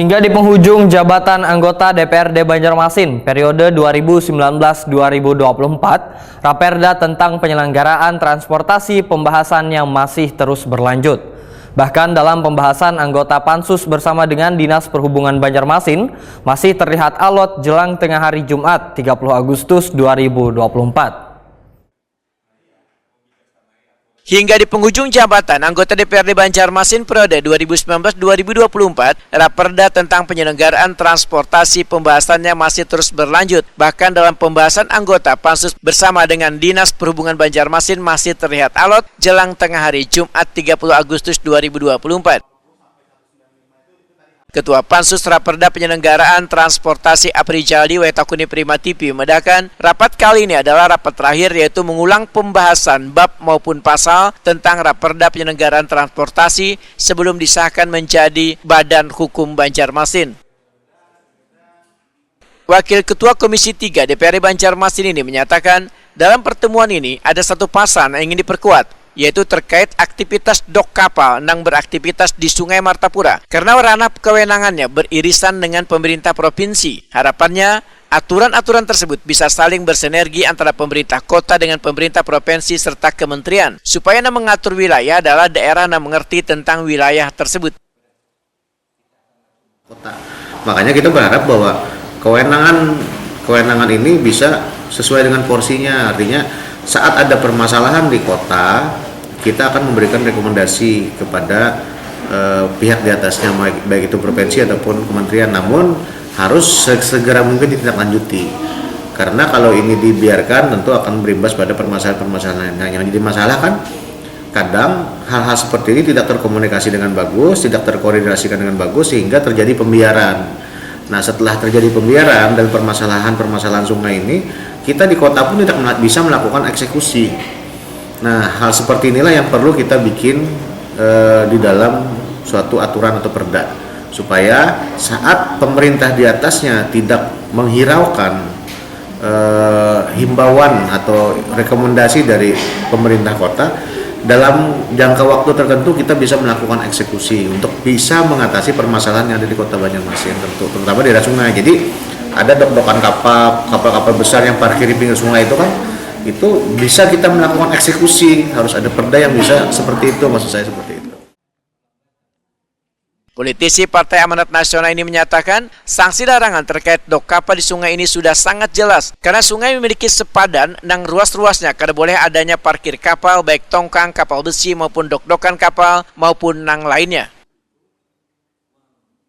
Hingga di penghujung jabatan anggota DPRD Banjarmasin periode 2019-2024, Raperda tentang penyelenggaraan transportasi pembahasannya masih terus berlanjut. Bahkan dalam pembahasan anggota Pansus bersama dengan Dinas Perhubungan Banjarmasin masih terlihat alot jelang tengah hari Jumat 30 Agustus 2024. Hingga di penghujung jabatan anggota DPRD Banjarmasin periode 2019-2024, Raperda tentang penyelenggaraan transportasi pembahasannya masih terus berlanjut. Bahkan dalam pembahasan anggota Pansus bersama dengan Dinas Perhubungan Banjarmasin masih terlihat alot jelang tengah hari Jumat 30 Agustus 2024. Ketua Pansus Raperda Penyelenggaraan Transportasi Aprijali Wetakuni Prima TV membedakan rapat kali ini adalah rapat terakhir, yaitu mengulang pembahasan bab maupun pasal tentang Raperda Penyelenggaraan Transportasi sebelum disahkan menjadi Badan Hukum Banjarmasin. Wakil Ketua Komisi 3 DPRD Banjarmasin ini menyatakan dalam pertemuan ini ada satu pasal yang ingin diperkuat, yaitu terkait aktivitas dok kapal yang beraktivitas di Sungai Martapura. Karena ranah kewenangannya beririsan dengan pemerintah provinsi, harapannya aturan-aturan tersebut bisa saling bersinergi antara pemerintah kota dengan pemerintah provinsi serta kementerian, supaya yang mengatur wilayah adalah daerah yang mengerti tentang wilayah tersebut. Kota. Makanya kita berharap bahwa kewenangan ini bisa sesuai dengan porsinya, artinya saat ada permasalahan di kota, kita akan memberikan rekomendasi kepada pihak di atasnya, baik itu provinsi ataupun kementerian, namun harus segera mungkin ditindaklanjuti. Karena kalau ini dibiarkan tentu akan berimbas pada permasalahan-permasalahan yang jadi masalah kan. Kadang hal-hal seperti ini tidak terkomunikasi dengan bagus, tidak terkoordinasikan dengan bagus sehingga terjadi pembiaran. Nah, setelah terjadi pembiaran dan permasalahan sungai ini, kita di kota pun tidak bisa melakukan eksekusi. Nah, hal seperti inilah yang perlu kita bikin di dalam suatu aturan atau perda, supaya saat pemerintah di atasnya tidak menghiraukan himbauan atau rekomendasi dari pemerintah kota, dalam jangka waktu tertentu kita bisa melakukan eksekusi untuk bisa mengatasi permasalahan yang ada di Kota Banjarmasin, terutama di daerah sungai. Jadi ada dok-dokan kapal besar yang parkir di pinggir sungai itu kan, itu bisa kita melakukan eksekusi. Harus ada perda yang bisa seperti itu, maksud saya seperti itu. Politisi Partai Amanat Nasional ini menyatakan sanksi larangan terkait dok kapal di sungai ini sudah sangat jelas, karena sungai memiliki sepadan dan ruas-ruasnya karena boleh adanya parkir kapal, baik tongkang, kapal besi maupun dok-dokan kapal maupun nang lainnya.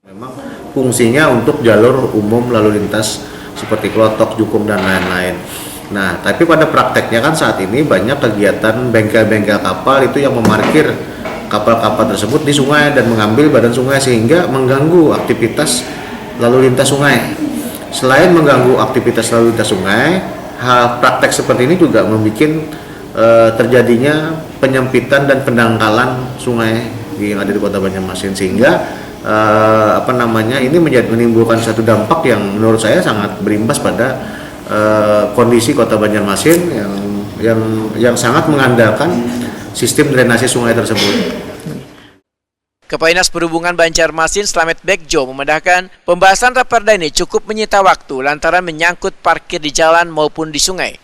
Memang fungsinya untuk jalur umum lalu lintas seperti klotok, jukung, dan lain-lain. Nah, tapi pada prakteknya kan saat ini banyak kegiatan bengkel-bengkel kapal itu yang memarkir kapal-kapal tersebut di sungai dan mengambil badan sungai sehingga mengganggu aktivitas lalu lintas sungai. Selain mengganggu aktivitas lalu lintas sungai, hal praktek seperti ini juga membuat terjadinya penyempitan dan pendangkalan sungai yang ada di Kota Banjarmasin, sehingga ini menimbulkan satu dampak yang menurut saya sangat berimbas pada kondisi Kota Banjarmasin yang sangat mengandalkan sistem drainase sungai tersebut. Kepala Dinas Perhubungan Banjarmasin Slamet Bekjo memedahkan pembahasan raperda ini cukup menyita waktu lantaran menyangkut parkir di jalan maupun di sungai.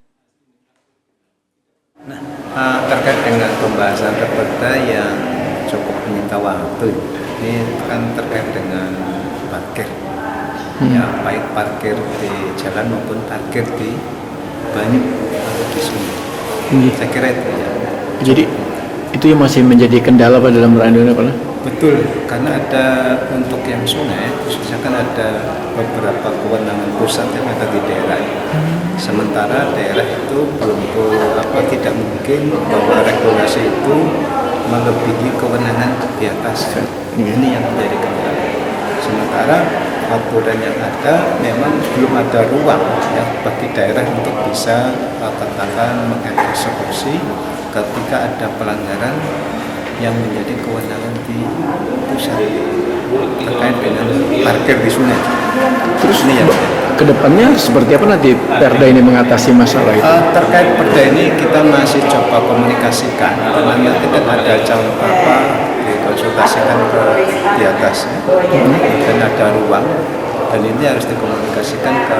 Nah, terkait dengan pembahasan raperda yang cukup menyita waktu, ini kan terkait dengan parkir, ya, baik parkir di jalan maupun parkir di banyu atau di sungai. Saya kira itu ya. Jadi itu yang masih menjadi kendala pada dalam peradilan apa? Betul, karena ada untuk yang sungai, khususnya kan ada beberapa kewenangan pusat yang ada di daerah. Sementara daerah itu tidak mungkin bahwa regulasi itu melebihi kewenangan di atas. Ini yang menjadi kendala. Sementara aturan yang ada memang belum ada ruang ya bagi daerah untuk bisa katakan mengeksekusi ketika ada pelanggaran yang menjadi kewenangan di pusat terkait dengan parkir di sungai. Terus ini yang Kedepannya seperti apa nanti Perda ini mengatasi masalah itu? terkait perda ini kita masih coba komunikasikan karena nanti kan ada dikonsultasikan ke di atas dan ada ruang dan ini harus dikomunikasikan ke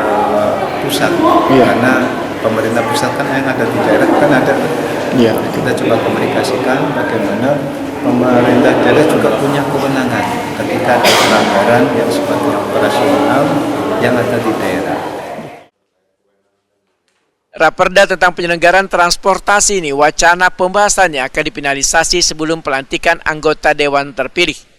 pusat karena pemerintah pusat kan yang ada di daerah kan ada. Iya. Kita coba komunikasikan bagaimana pemerintah daerah juga punya kewenangan ketika ada pelanggaran yang sifatnya operasional yang ada di daerah. Raperda tentang penyelenggaraan transportasi ini wacana pembahasannya akan difinalisasi sebelum pelantikan anggota Dewan terpilih.